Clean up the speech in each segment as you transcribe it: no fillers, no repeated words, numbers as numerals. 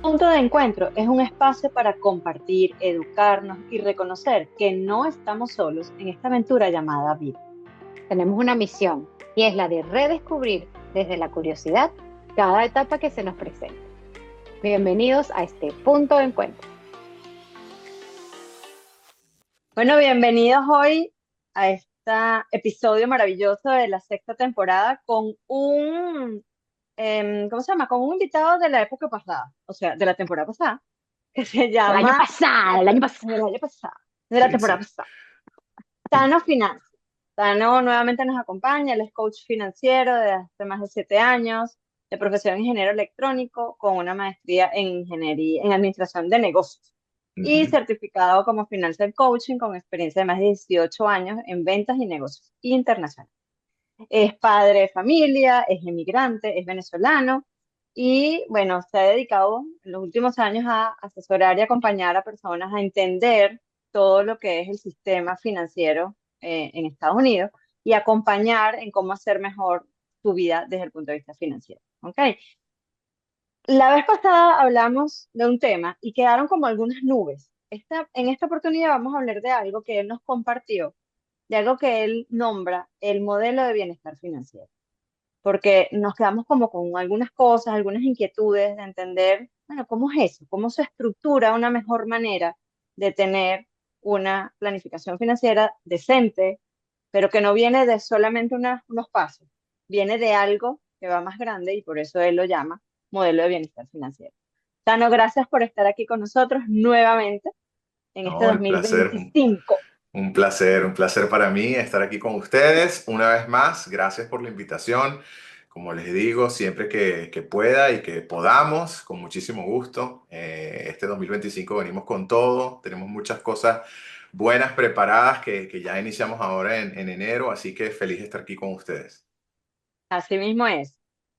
Punto de encuentro es un espacio para compartir, educarnos y reconocer que no estamos solos en esta aventura llamada vida. Tenemos una misión y es la de redescubrir desde la curiosidad cada etapa que se nos presenta. Bienvenidos a este punto de encuentro. Bueno, bienvenidos hoy a este episodio maravilloso de la sexta temporada con ¿cómo se llama? Con un invitado de la época pasada, o sea, de la temporada pasada, que se El año llama, pasado, el año pasado. del año pasado, de la Sí, temporada sí. pasada. Tano Finanzas. Tano nuevamente nos acompaña, él es coach financiero de hace más de 7 años, de profesión ingeniero electrónico, con una maestría en ingeniería, en administración de negocios y Ujú. certificado como Financial Coaching con experiencia de más de 18 años en ventas y negocios internacionales. Es padre de familia, es emigrante, es venezolano y bueno, se ha dedicado en los últimos años a asesorar y acompañar a personas a entender todo lo que es el sistema financiero en Estados Unidos y acompañar en cómo hacer mejor tu vida desde el punto de vista financiero. ¿Ok? La vez pasada hablamos de un tema y quedaron como algunas nubes. En esta oportunidad vamos a hablar de algo que él nos compartió, de algo que él nombra el modelo de bienestar financiero, porque nos quedamos como con algunas cosas, algunas inquietudes de entender, bueno, ¿cómo es eso? ¿Cómo se estructura una mejor manera de tener una planificación financiera decente, pero que no viene de solamente unos pasos, viene de algo que va más grande y por eso él lo llama modelo de bienestar financiero? Tano, gracias por estar aquí con nosotros nuevamente en este No, dos el mil placer, veinticinco. un placer para mí estar aquí con ustedes una vez más. Gracias por la invitación. Como les digo, siempre que pueda y que podamos, con muchísimo gusto. Este 2025 venimos con todo. Tenemos muchas cosas buenas preparadas que ya iniciamos ahora en enero, así que feliz de estar aquí con ustedes. Así mismo es.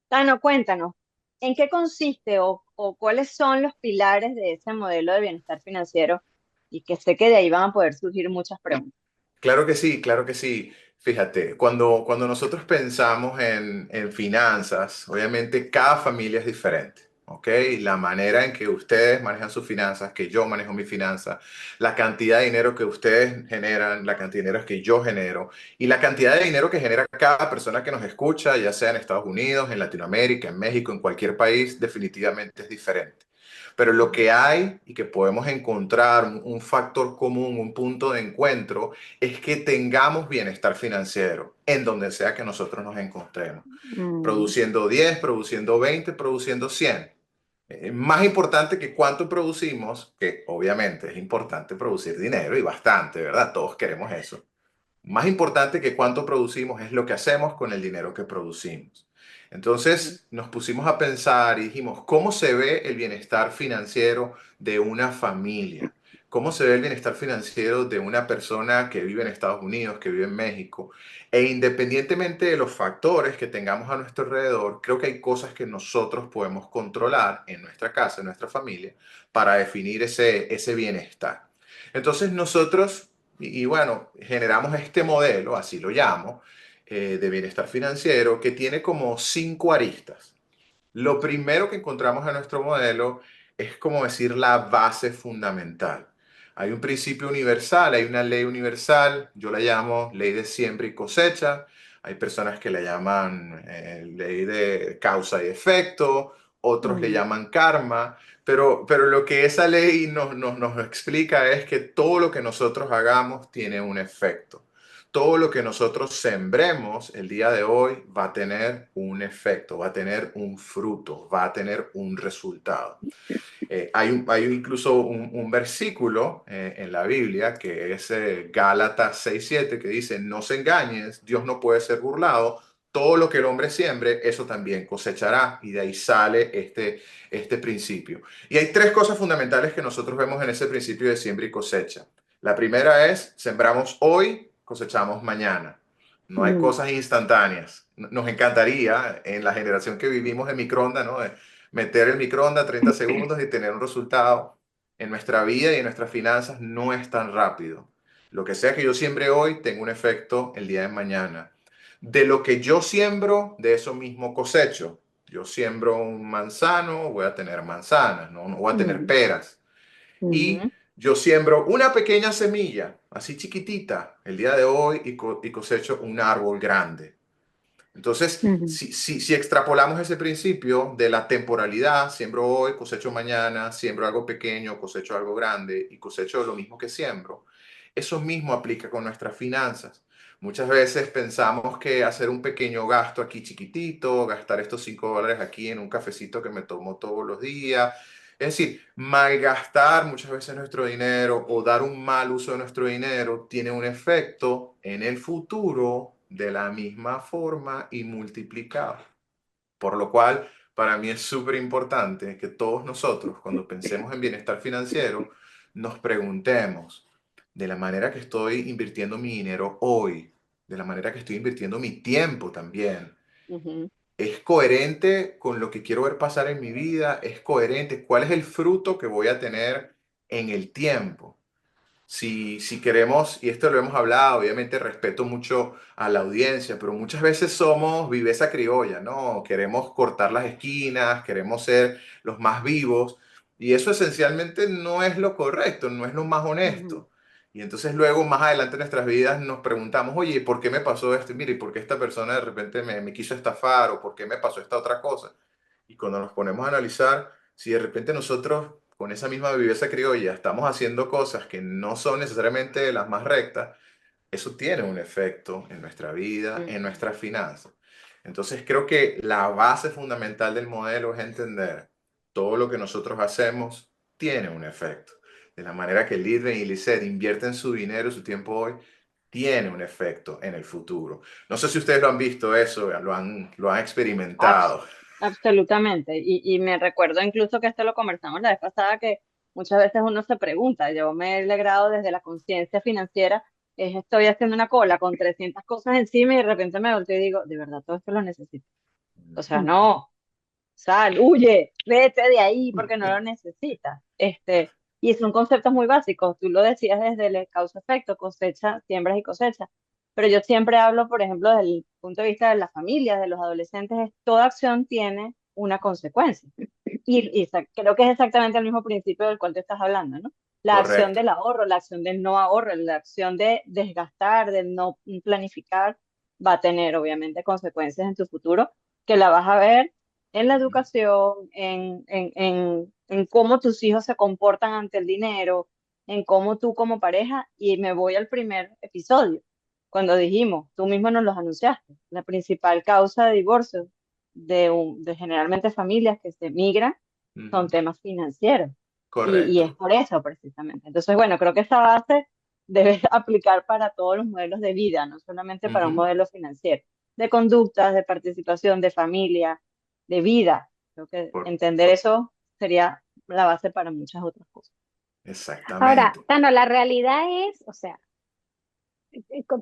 Tano, cuéntanos, ¿en qué consiste o cuáles son los pilares de ese modelo de bienestar financiero? Y que sé que de ahí van a poder surgir muchas preguntas. Claro que sí, claro que sí. Fíjate, cuando nosotros pensamos en finanzas, obviamente cada familia es diferente, ¿ok? La manera en que ustedes manejan sus finanzas, que yo manejo mis finanzas, la cantidad de dinero que ustedes generan, la cantidad de dinero que yo genero y la cantidad de dinero que genera cada persona que nos escucha, ya sea en Estados Unidos, en Latinoamérica, en México, en cualquier país, definitivamente es diferente. Pero lo que hay y que podemos encontrar un factor común, un punto de encuentro, es que tengamos bienestar financiero en donde sea que nosotros nos encontremos. Mm, Produciendo 10, produciendo 20, produciendo 100. Más importante que cuánto producimos, que obviamente es importante producir dinero y bastante, ¿verdad? Todos queremos eso. Más importante que cuánto producimos es lo que hacemos con el dinero que producimos. Mm. Entonces nos pusimos a pensar y dijimos, ¿cómo se ve el bienestar financiero de una familia? ¿Cómo se ve el bienestar financiero de una persona que vive en Estados Unidos, que vive en México? E independientemente de los factores que tengamos a nuestro alrededor, creo que hay cosas que nosotros podemos controlar en nuestra casa, en nuestra familia, para definir ese bienestar. Entonces nosotros y bueno, generamos este modelo, así lo llamo, de bienestar financiero, que tiene como 5 aristas. Lo primero que encontramos en nuestro modelo es como decir la base fundamental. Hay un principio universal, hay una ley universal, yo la llamo ley de siembra y cosecha. Hay personas que la llaman ley de causa y efecto, otros le mm, llaman karma, pero lo que esa ley nos explica es que todo lo que nosotros hagamos tiene un efecto. Todo lo que nosotros sembremos el día de hoy va a tener un efecto, va a tener un fruto, va a tener un resultado. Hay incluso un versículo en la Biblia que es Gálatas 6:7 que dice, no se engañes, Dios no puede ser burlado, todo lo que el hombre siembre, eso también cosechará. Y de ahí sale este principio. Y hay tres cosas fundamentales que nosotros vemos en ese principio de siembra y cosecha. La primera es, sembramos hoy, cosechamos mañana. No hay mm. cosas instantáneas. Nos encantaría, en la generación que vivimos en microondas, ¿no? Meter el microondas 30 segundos y tener un resultado. En nuestra vida y en nuestras finanzas no es tan rápido. Lo que sea que yo siembre hoy, tengo un efecto el día de mañana. De lo que yo siembro, de eso mismo cosecho. Yo siembro un manzano, voy a tener manzanas, no, no voy a tener Mm, peras. Y mm, Ujú, yo siembro una pequeña semilla, así chiquitita, el día de hoy y cosecho un árbol grande. Entonces, mm, si extrapolamos ese principio de la temporalidad, siembro hoy, cosecho mañana, siembro algo pequeño, cosecho algo grande y cosecho lo mismo que siembro, eso mismo aplica con nuestras finanzas. Muchas veces pensamos que hacer un pequeño gasto aquí chiquitito, gastar estos $5 aquí en un cafecito que me tomo todos los días, es decir, malgastar muchas veces nuestro dinero o dar un mal uso de nuestro dinero tiene un efecto en el futuro de la misma forma y multiplicado. Por lo cual, para mí es súper importante que todos nosotros, cuando pensemos en bienestar financiero, nos preguntemos de la manera que estoy invirtiendo mi dinero hoy, de la manera que estoy invirtiendo mi tiempo también. ujú, ¿Es coherente con lo que quiero ver pasar en mi vida? ¿Es coherente? ¿Cuál es el fruto que voy a tener en el tiempo? Si queremos, y esto lo hemos hablado, obviamente respeto mucho a la audiencia, pero muchas veces somos viveza criolla, ¿no? Queremos cortar las esquinas, queremos ser los más vivos, y eso esencialmente no es lo correcto, no es lo más mm, honesto. Y entonces luego, más adelante en nuestras vidas, nos preguntamos, oye, ¿por qué me pasó esto? Y mire, ¿y por qué esta persona de repente me quiso estafar? ¿O por qué me pasó esta otra cosa? Y cuando nos ponemos a analizar, si de repente nosotros con esa misma viveza criolla estamos haciendo cosas que no son necesariamente las más rectas, eso tiene un efecto en nuestra vida, en ujú. nuestras finanzas. Entonces creo que la base fundamental del modelo es entender todo lo que nosotros hacemos tiene un efecto. De la manera que Lidven y Lisette invierten su dinero, su tiempo hoy, tiene un efecto en el futuro. No sé si ustedes lo han visto eso, lo han Abs- experimentado. Absolutamente. Y me recuerdo incluso que esto lo conversamos la vez pasada, que muchas veces uno se pregunta, yo me he logrado desde la conciencia financiera, estoy haciendo una cola con 300 cosas encima y de repente me volteo y digo, de verdad, todo esto lo necesito. O sea, mm. no, sal, huye, vete de ahí porque no lo necesitas. Y son conceptos muy básicos. Tú lo decías desde el causa-efecto, cosecha, siembras y cosecha. Pero yo siempre hablo, por ejemplo, desde el punto de vista de las familias, de los adolescentes, toda acción tiene una consecuencia. Creo que es exactamente el mismo principio del cual te estás hablando, ¿no? La acción Correcto. del ahorro, la acción del no ahorro, la acción de desgastar, de no planificar, va a tener obviamente consecuencias en tu futuro que la vas a ver en la educación, en cómo tus hijos se comportan ante el dinero, en cómo tú como pareja, y me voy al primer episodio, cuando dijimos, tú mismo nos los anunciaste, la principal causa de divorcio de generalmente familias que se migran son Ujú. temas financieros. Y es Correcto. por eso precisamente. Entonces, bueno, creo que esa base debe aplicar para todos los modelos de vida, no solamente para un Ujú. modelo financiero, de conductas, de participación, de familia, de vida. Creo que Por- entender eso sería la base para muchas otras cosas. Ahora, exactamente. Tano, la realidad es, o sea,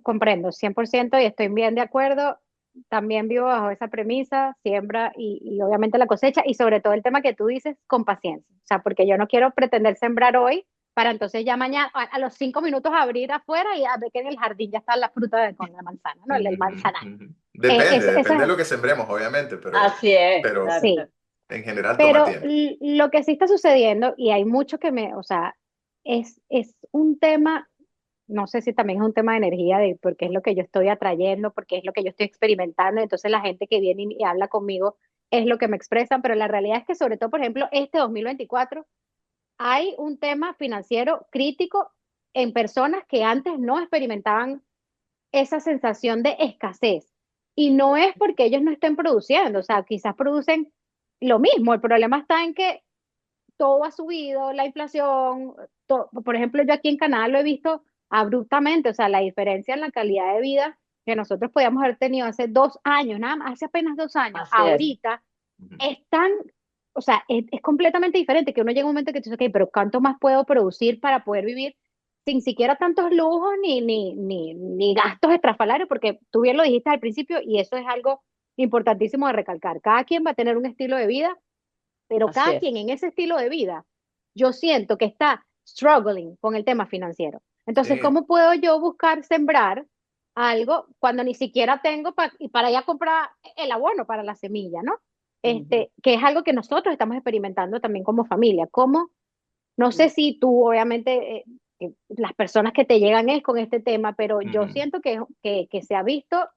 comprendo 100% y estoy bien de acuerdo. También vivo bajo esa premisa, siembra y obviamente la cosecha y sobre todo el tema que tú dices, con paciencia. O sea, porque yo no quiero pretender sembrar hoy para entonces ya mañana, a los 5 minutos abrir afuera y a ver que en el jardín ya está la fruta con la manzana, ¿no? El Ujú, manzana. ujú. Depende de Esa, lo que sembremos, obviamente, Así es, pero claro, sí, claro. en general toma pero tiempo. lo que sí está sucediendo, y hay mucho que o sea, es un tema, no sé si también es un tema de energía, de porque es lo que yo estoy atrayendo, porque es lo que yo estoy experimentando, entonces la gente que viene y habla conmigo es lo que me expresan, pero la realidad es que sobre todo, por ejemplo, este 2024 hay un tema financiero crítico en personas que antes no experimentaban esa sensación de escasez. Y no es porque ellos no estén produciendo, o sea, quizás producen lo mismo. El problema está en que todo ha subido, la inflación, por ejemplo, yo aquí en Canadá lo he visto abruptamente, o sea, la diferencia en la calidad de vida que nosotros podíamos haber tenido hace 2 años, nada más, hace apenas 2 años, Así es. ahorita Ujú. es tan, o sea, es completamente diferente que uno llega a un momento que tú dices, ok, pero ¿cuánto más puedo producir para poder vivir sin siquiera tantos lujos ni gastos estrafalarios? Porque tú bien lo dijiste al principio y eso es algo importantísimo de recalcar. Cada quien va a tener un estilo de vida, pero Así cada es. quien en ese estilo de vida, yo siento que está struggling con el tema financiero. Entonces, Sí, ¿cómo puedo yo buscar sembrar algo cuando ni siquiera tengo para ir a comprar el abono para la semilla, ¿no? Ujú. que es algo que nosotros estamos experimentando también como familia. ¿Cómo? No sé Ujú. si tú, obviamente, las personas que te llegan es con este tema, pero yo Ujú. siento que se ha visto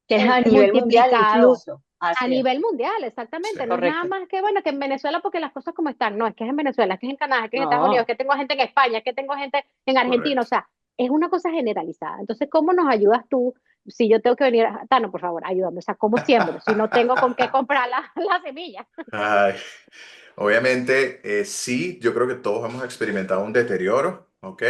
Que es a nivel mundial multiplicado incluso. a Así es, nivel mundial, Sí. exactamente. No es nada correcto. más que, bueno, que en Venezuela porque las cosas como están. No, es que es en Venezuela, es que es en Canadá, es que es en Estados Unidos, es No. que tengo gente en España, es que tengo gente en Argentina. O Correcto. sea, es una cosa generalizada. Entonces, ¿cómo nos ayudas tú? Si yo tengo que venir, Tano, por favor, ayúdame. O sea, ¿cómo siembro? Si no tengo con qué comprar la semilla. Ay, obviamente, sí, yo creo que todos hemos experimentado un deterioro, ¿ok?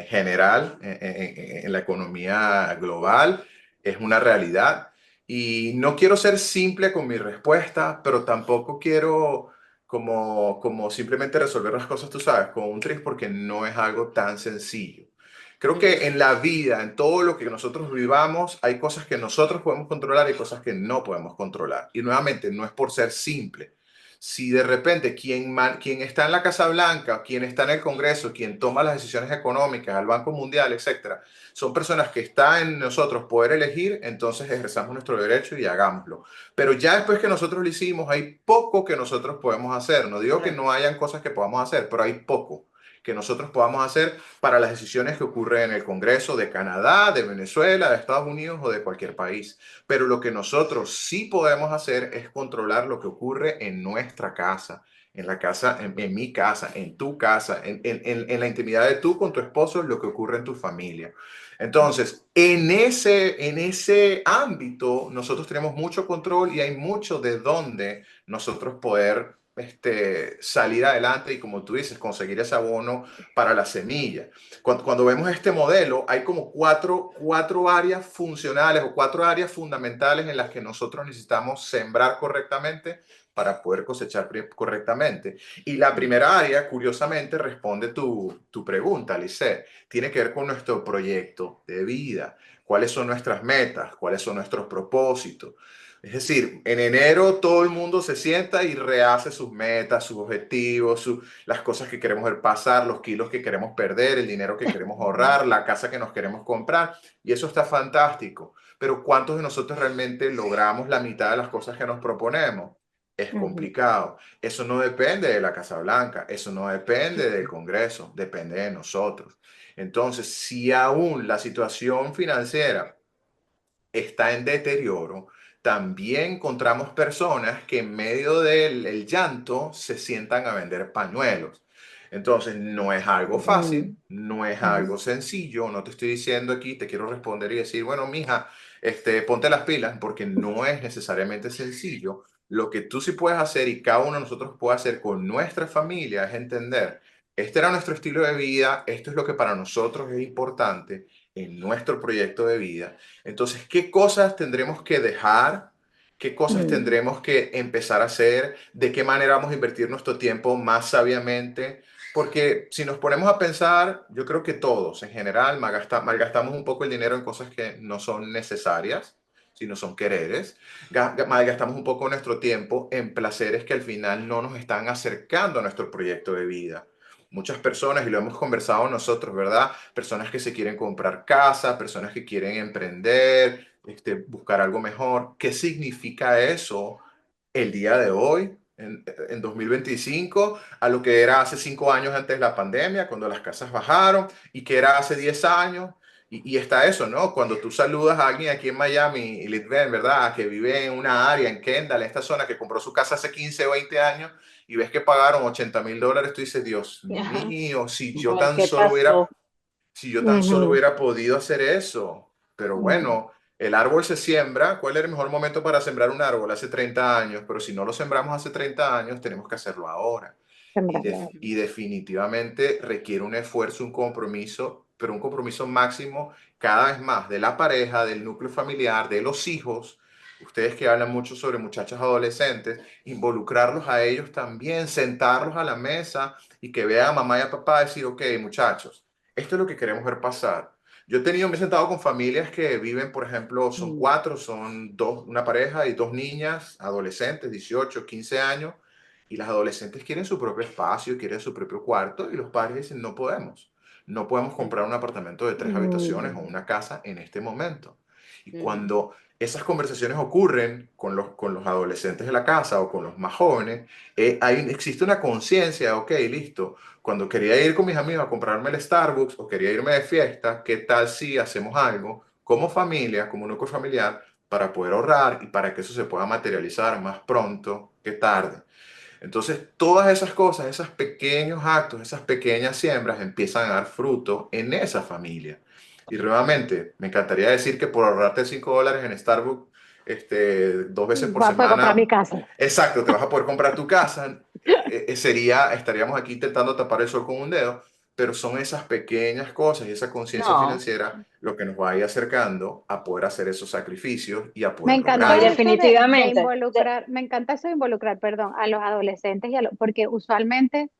General en la economía global, es una realidad. Y no quiero ser simple con mi respuesta, pero tampoco quiero como simplemente resolver las cosas, tú sabes, con un tris, porque no es algo tan sencillo. Creo que Ujú. en la vida, en todo lo que nosotros vivamos, hay cosas que nosotros podemos controlar y cosas que no podemos controlar. Y nuevamente, no es por ser simple. Si de repente quien está en la Casa Blanca, quien está en el Congreso, quien toma las decisiones económicas, al Banco Mundial, etcétera, son personas que está en nosotros poder elegir, entonces ejerzamos nuestro derecho y hagámoslo. Pero ya después que nosotros lo hicimos, hay poco que nosotros podemos hacer. No digo que Correcto. no hayan cosas que podamos hacer, pero hay poco que nosotros podamos hacer para las decisiones que ocurren en el Congreso de Canadá, de Venezuela, de Estados Unidos o de cualquier país. Pero lo que nosotros sí podemos hacer es controlar lo que ocurre en nuestra casa, en la casa, en mi casa, en tu casa, en la intimidad de tú con tu esposo, lo que ocurre en tu familia. Entonces, en ese ámbito, nosotros tenemos mucho control y hay mucho de dónde nosotros poder salir adelante y, como tú dices, conseguir ese abono para la semilla. Cuando vemos este modelo, hay como cuatro áreas funcionales o cuatro áreas fundamentales en las que nosotros necesitamos sembrar correctamente para poder cosechar correctamente. Y la primera área, curiosamente, responde tu pregunta, Lisette, tiene que ver con nuestro proyecto de vida. ¿Cuáles son nuestras metas? ¿Cuáles son nuestros propósitos? Es decir, en enero todo el mundo se sienta y rehace sus metas, sus objetivos, las cosas que queremos ver pasar, los kilos que queremos perder, el dinero que queremos Ujú, ahorrar, la casa que nos queremos comprar. Y eso está fantástico. Pero ¿cuántos de nosotros realmente logramos la mitad de las cosas que nos proponemos? Es ujú, complicado. Eso no depende de la Casa Blanca, eso no depende del Congreso, depende de nosotros. Entonces, si aún la situación financiera está en deterioro, también encontramos personas que en medio del el llanto se sientan a vender pañuelos. Entonces, no es algo ujú, fácil, no es ujú, algo sencillo. No te estoy diciendo aquí, te quiero responder y decir, bueno, mija, ponte las pilas, porque no es necesariamente sencillo. Lo que tú sí puedes hacer y cada uno de nosotros puede hacer con nuestra familia es entender, este era nuestro estilo de vida, esto es lo que para nosotros es importante en nuestro proyecto de vida. Entonces, ¿qué cosas tendremos que dejar? ¿Qué cosas ujú, tendremos que empezar a hacer? ¿De qué manera vamos a invertir nuestro tiempo más sabiamente? Porque si nos ponemos a pensar, yo creo que todos en general malgastamos un poco el dinero en cosas que no son necesarias, sino son quereres. Malgastamos un poco nuestro tiempo en placeres que al final no nos están acercando a nuestro proyecto de vida. Muchas personas, y lo hemos conversado nosotros, ¿verdad? Personas que se quieren comprar casa, personas que quieren emprender, buscar algo mejor. ¿Qué significa eso el día de hoy, en 2025, a lo que era hace 5 años antes de la pandemia, cuando las casas bajaron, y que era hace 10 años? Y está eso, ¿no? Cuando tú saludas a alguien aquí en Miami, y Litven, ¿verdad? Que vive en una área, en Kendall, en esta zona, que compró su casa hace 15 o 20 años, y ves que pagaron $80,000, tú dices, Dios Ajá. mío, No, ¿qué pasó? si yo tan solo ujú, hubiera podido hacer eso. Pero ujú. bueno, el árbol se siembra. ¿Cuál era el mejor momento para sembrar un árbol? Hace 30 años. Pero si no lo sembramos hace 30 años, tenemos que hacerlo ahora. Sembrarlo. Y definitivamente requiere un esfuerzo, un compromiso, pero un compromiso máximo cada vez más de la pareja, del núcleo familiar, de los hijos. Ustedes que hablan mucho sobre muchachos adolescentes, involucrarlos a ellos también, sentarlos a la mesa y que vean a mamá y a papá decir, ok, muchachos, esto es lo que queremos ver pasar. Me he sentado con familias que viven, por ejemplo, son Mm, cuatro, son dos, una pareja y dos niñas, adolescentes, 18, 15 años, y las adolescentes quieren su propio espacio, quieren su propio cuarto, y los padres dicen, no podemos. No podemos comprar un apartamento de 3 habitaciones o mm, una casa en este momento. Y Ujú. cuando esas conversaciones ocurren con los adolescentes de la casa o con los más jóvenes, existe una conciencia, ok, listo, cuando quería ir con mis amigos a comprarme el Starbucks o quería irme de fiesta, ¿qué tal si hacemos algo como familia, como núcleo familiar, para poder ahorrar y para que eso se pueda materializar más pronto que tarde? Entonces, todas esas cosas, esos pequeños actos, esas pequeñas siembras empiezan a dar fruto en esa familia. Y nuevamente, me encantaría decir que por ahorrarte $5 en Starbucks, 2 veces por Voy a poder comprar mi semana, casa. exacto, te vas a poder comprar tu casa. Estaríamos aquí intentando tapar el sol con un dedo, pero son esas pequeñas cosas y esa conciencia No, financiera lo que nos va a ir acercando a poder hacer esos sacrificios y a Me poder no, y encanta lograrlo. eso de definitivamente. involucrar, me encanta eso de involucrar, perdón, a los adolescentes porque usualmente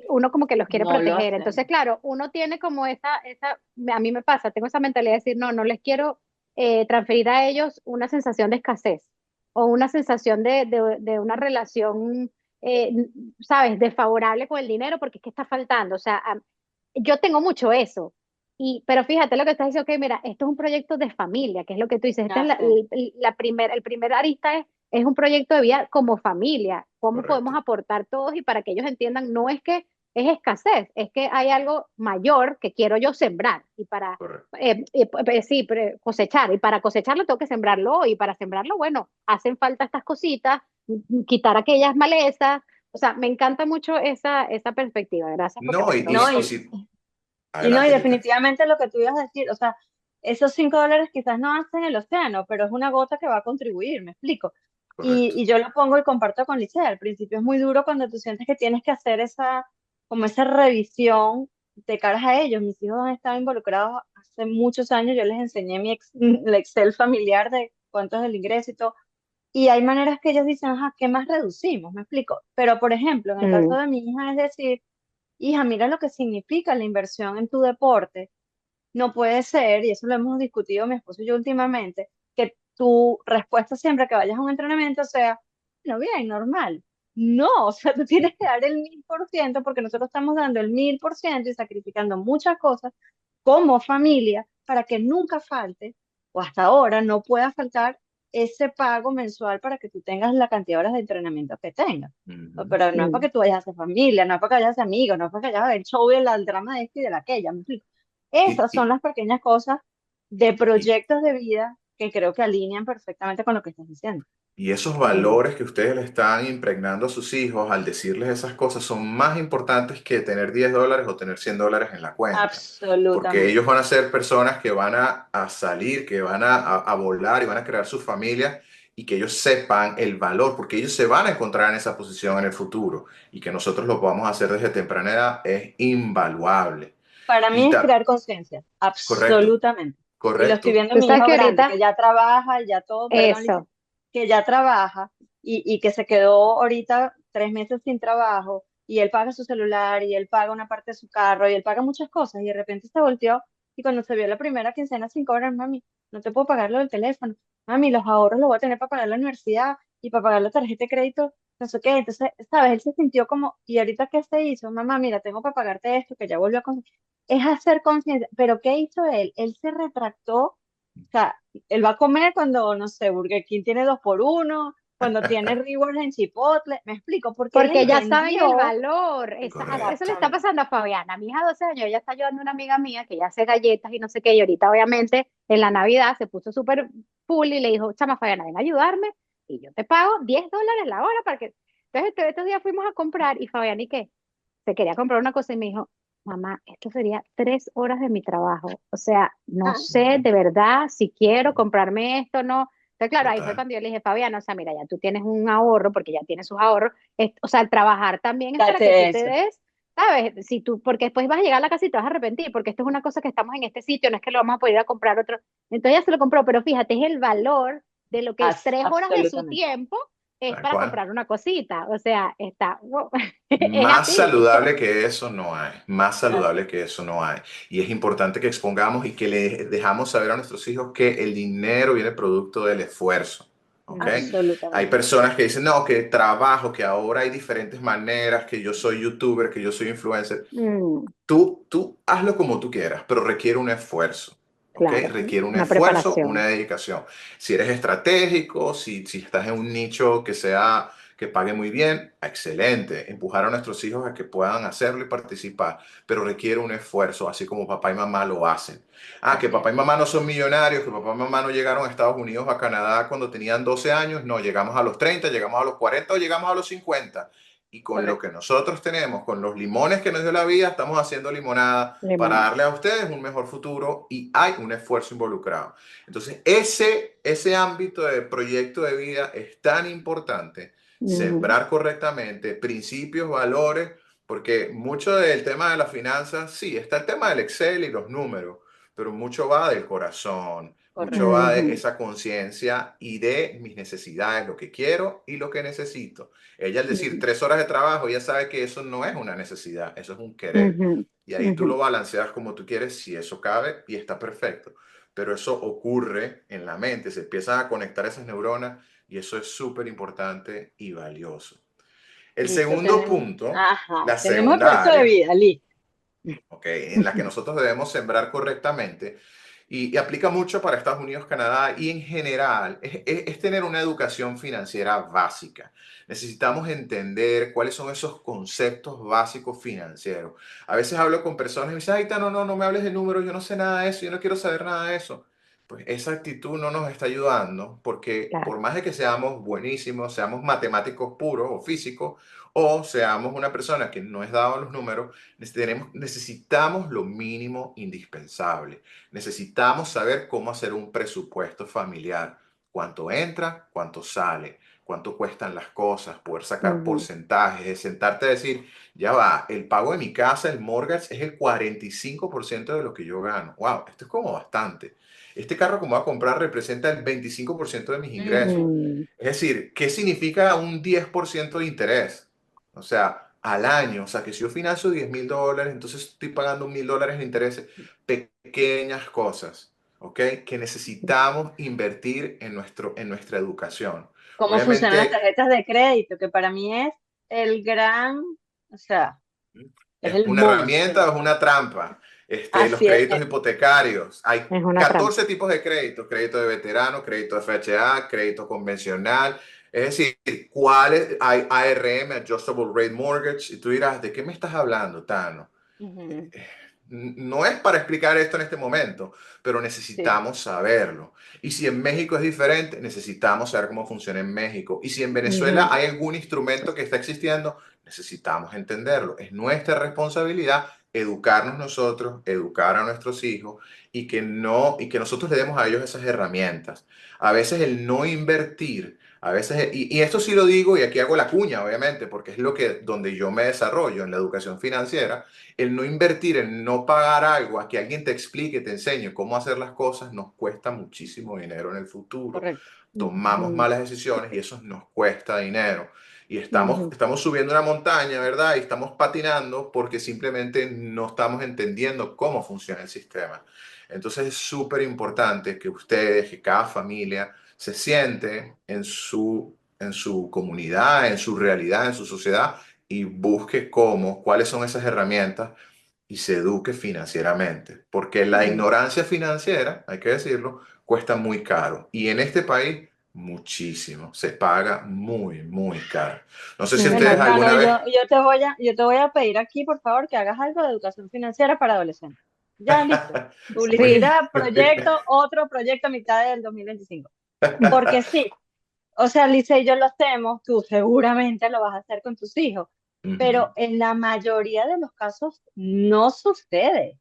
uno como que los quiere No lo proteger. Entonces, hacemos. claro, uno tiene como a mí me pasa, tengo esa mentalidad de decir, no, no les quiero transferir a ellos una sensación de escasez o una sensación de una relación, eh, ¿sabes?, desfavorable con el dinero porque es que está faltando. O sea, yo tengo mucho eso. Pero fíjate lo que estás diciendo, ok, mira, esto es un proyecto de familia, que es lo que tú dices. Esta es Así. el primer arista es un proyecto de vida como familia. ¿Cómo podemos Correcto, aportar todos y para que ellos entiendan, no es que es escasez, es que hay algo mayor que quiero yo sembrar y para, correcto. sí, cosechar. Y para cosecharlo tengo que sembrarlo y para sembrarlo, bueno, hacen falta estas cositas, quitar aquellas malezas. O sea, me encanta mucho esa perspectiva. Gracias porque No, me lo No, y recuerdas. si, y adelante, Erika. definitivamente lo que tú ibas a decir, o sea, esos $5 quizás no hacen el océano, pero es una gota que va a contribuir, me explico. Correcto. Y yo lo pongo y comparto con Licea. Al principio es muy duro cuando tú sientes que tienes que hacer como esa revisión de caras a ellos. Mis hijos han estado involucrados hace muchos años, yo les enseñé el Excel familiar de cuánto es el ingreso y todo. Y hay maneras que ellos dicen, ajá, ¿qué más reducimos? Me explico. Pero, por ejemplo, en el caso Mm, de mi hija, es decir, hija, mira lo que significa la inversión en tu deporte. No puede ser, y eso lo hemos discutido mi esposo y yo últimamente, que tu respuesta siempre que vayas a un entrenamiento sea, no, bien, normal. No, o sea, tú tienes que dar el 1000% porque nosotros estamos dando el 1000% y sacrificando muchas cosas como familia para que nunca falte, o hasta ahora no pueda faltar ese pago mensual para que tú tengas la cantidad de horas de entrenamiento que tengas. Ujú. Pero no es para mm, que tú vayas a hacer familia, no es para que vayas a hacer amigos, no es para que vayas a ver el show del drama de este y de la aquella, ¿me explico? Y, Esas son y, las pequeñas cosas de y, proyectos de vida que creo que alinean perfectamente con lo que estás diciendo. y esos mm. valores que ustedes le están impregnando a sus hijos al decirles esas cosas son más importantes que tener $10 o tener $100 en la cuenta. Porque ellos Absolutamente. van a ser personas que van a salir, que van a volar y van a crear sus familias y que ellos sepan el valor, porque ellos se van a encontrar en esa posición en el futuro y que nosotros lo podamos hacer desde temprana edad es invaluable. Para mí Y es crear conciencia, correcto, absolutamente. Y lo estoy correcto. viendo en Tú mi sabes hijo que grande, que ahorita, ya trabaja, y ya todo, perdón, Lice, eso. que ya trabaja y que se quedó ahorita 3 meses sin trabajo y él paga su celular y él paga una parte de su carro y él paga muchas cosas y de repente se volteó y cuando se vio la primera quincena sin cobrar, mami, no te puedo pagar lo del teléfono, mami, los ahorros los voy a tener para pagar la universidad y para pagar la tarjeta de crédito, no sé qué, entonces, ¿sabes? Él se sintió como, ¿y ahorita qué se hizo? Mamá, mira, tengo para pagarte esto, que ya volvió a conseguir. Es hacer conciencia, pero ¿qué hizo él? Él se retractó, o sea, él va a comer cuando, no sé, Burger King tiene 2x1, cuando tiene rewards en Chipotle, me explico, porque él Porque ya saben el entendió valor. Eso le Correcto. está exactamente. pasando a Fabiana. Mi hija de 12 años, ella está ayudando a una amiga mía que ya hace galletas y no sé qué. Y ahorita, obviamente, en la Navidad se puso súper full y le dijo, chama Fabiana, ven a ayudarme y yo te pago $10 la hora para que. Entonces, estos días fuimos a comprar y Fabiana, ¿y qué? Se quería comprar una cosa y me dijo, mamá, esto sería 3 horas de mi trabajo. O sea, no Ah, sé de verdad si quiero Ujú. comprarme esto o no. Entonces, claro, ahí fue Total. cuando yo le dije, Fabiana, o sea, mira, ya tú tienes un ahorro, porque ya tienes sus ahorros. O sea, el trabajar también es para que tú date te eso. des, ¿sabes? Si tú, porque después vas a llegar a la casa y te vas a arrepentir, porque esto es una cosa que estamos en este sitio, no es que lo vamos a poder ir a comprar otro. Entonces ya se lo compró, pero fíjate, es el valor de lo que 3 horas de su Absolutamente. tiempo es Tal para cual. comprar una cosita. O sea, está, wow, es Más así. saludable que eso no hay, más saludable que eso no hay. Y es importante que expongamos y que le dejamos saber a nuestros hijos que el dinero viene producto del esfuerzo, ¿ok? Mm, Hay Absolutamente. personas que dicen, no, que trabajo, que ahora hay diferentes maneras, que yo soy youtuber, que yo soy influencer. mm, Tú hazlo como tú quieras, pero requiere un esfuerzo, ¿ok? claro, Requiere un una esfuerzo, preparación. una dedicación. Si eres estratégico, si estás en un nicho que pague muy bien, excelente. Empujar a nuestros hijos a que puedan hacerlo y participar, pero requiere un esfuerzo, así como papá y mamá lo hacen. Ah, que Así papá es, y mamá no son millonarios, que papá y mamá no llegaron a Estados Unidos o a Canadá cuando tenían 12 años, no, llegamos a los 30, llegamos a los 40 o llegamos a los 50. Y con lo correcto. que nosotros tenemos, con los limones que nos dio la vida, estamos haciendo limonada para Limón. darle a ustedes un mejor futuro y hay un esfuerzo involucrado. Entonces, ese ámbito de proyecto de vida es tan importante, Ujú, sembrar correctamente, principios, valores, porque mucho del tema de las finanzas, sí, está el tema del Excel y los números, pero mucho va del corazón, mucho Correcto. va de ujú, esa conciencia y de mis necesidades, lo que quiero y lo que necesito. Ella al decir ujú, 3 horas de trabajo, ya sabe que eso no es una necesidad, eso es un querer. ujú, Y ahí tú ujú. lo balanceas como tú quieres, si eso cabe y está perfecto. Pero eso ocurre en la mente, se empiezan a conectar esas neuronas y eso es súper importante y valioso. El Listo, segundo tenemos, punto, ajá, la tenemos el segunda proyecto de área, vida, listo. ¿ok? En la que nosotros debemos sembrar correctamente y aplica mucho para Estados Unidos, Canadá y en general, es tener una educación financiera básica. Necesitamos entender cuáles son esos conceptos básicos financieros. A veces hablo con personas y me dicen, ay, no, no, no me hables de números, yo no sé nada de eso, yo no quiero saber nada de eso. Pues esa actitud no nos está ayudando porque por Claro. más de que seamos buenísimos, seamos matemáticos puros o físicos, o seamos una persona que no es dado a los números, necesitamos lo mínimo indispensable. Necesitamos saber cómo hacer un presupuesto familiar. Cuánto entra, cuánto sale, cuánto cuestan las cosas, poder sacar Ujú, porcentajes, de sentarte a decir, ya va, el pago de mi casa, el mortgage, es el 45% de lo que yo gano. Wow, esto es como bastante. Este carro que me voy a comprar representa el 25% de mis ingresos. Ujú. mm, Es decir, ¿qué significa un 10% de interés? O sea, al año, o sea, que si yo financio $10,000, entonces estoy pagando $1,000 en intereses. Pequeñas cosas, ¿ok? Que necesitamos invertir en nuestra educación. Cómo funcionan las Obviamente, tarjetas de crédito, que para mí es el gran, o sea, es ¿es el una herramienta o monstruo. es una trampa? Los Así es, créditos hipotecarios. Hay es una trampa. 14 tipos de créditos. Crédito de veterano, crédito FHA, crédito convencional. Es decir, ¿cuáles? Hay ARM, Adjustable Rate Mortgage. Y tú dirás, ¿de qué me estás hablando, Tano? ujú, No es para explicar esto en este momento, pero sí, necesitamos saberlo. Y si en México es diferente, necesitamos saber cómo funciona en México. Y si en Venezuela Ujú, hay algún instrumento que está existiendo, necesitamos entenderlo. Es nuestra responsabilidad educarnos nosotros, educar a nuestros hijos y que nosotros le demos a ellos esas herramientas. A veces el no invertir, a veces, y esto sí lo digo y aquí hago la cuña, obviamente, porque es donde yo me desarrollo en la educación financiera, el no invertir, el no pagar algo a que alguien te explique, te enseñe cómo hacer las cosas, nos cuesta muchísimo dinero en el futuro. correcto. Tomamos ujú, malas decisiones y eso nos cuesta dinero. Y estamos, ujú, estamos subiendo una montaña, ¿verdad? Y estamos patinando porque simplemente no estamos entendiendo cómo funciona el sistema. Entonces es súper importante que ustedes, que cada familia se siente en su comunidad, en su realidad, en su sociedad y busque cuáles son esas herramientas y se eduque financieramente. Porque la ujú. ignorancia financiera, hay que decirlo, cuesta muy caro. Y en este país, muchísimo. Se paga muy, muy caro. No sé si ustedes Bueno, Ujú. Tano, alguna vez... yo te voy a pedir aquí, por favor, que hagas algo de educación financiera para adolescentes. Ya, listo. Sí. Publicidad, proyecto, otro proyecto a mitad del 2025. Porque sí, o sea, Lisa y yo lo hacemos, tú seguramente lo vas a hacer con tus hijos, Ujú. pero en la mayoría de los casos no sucede,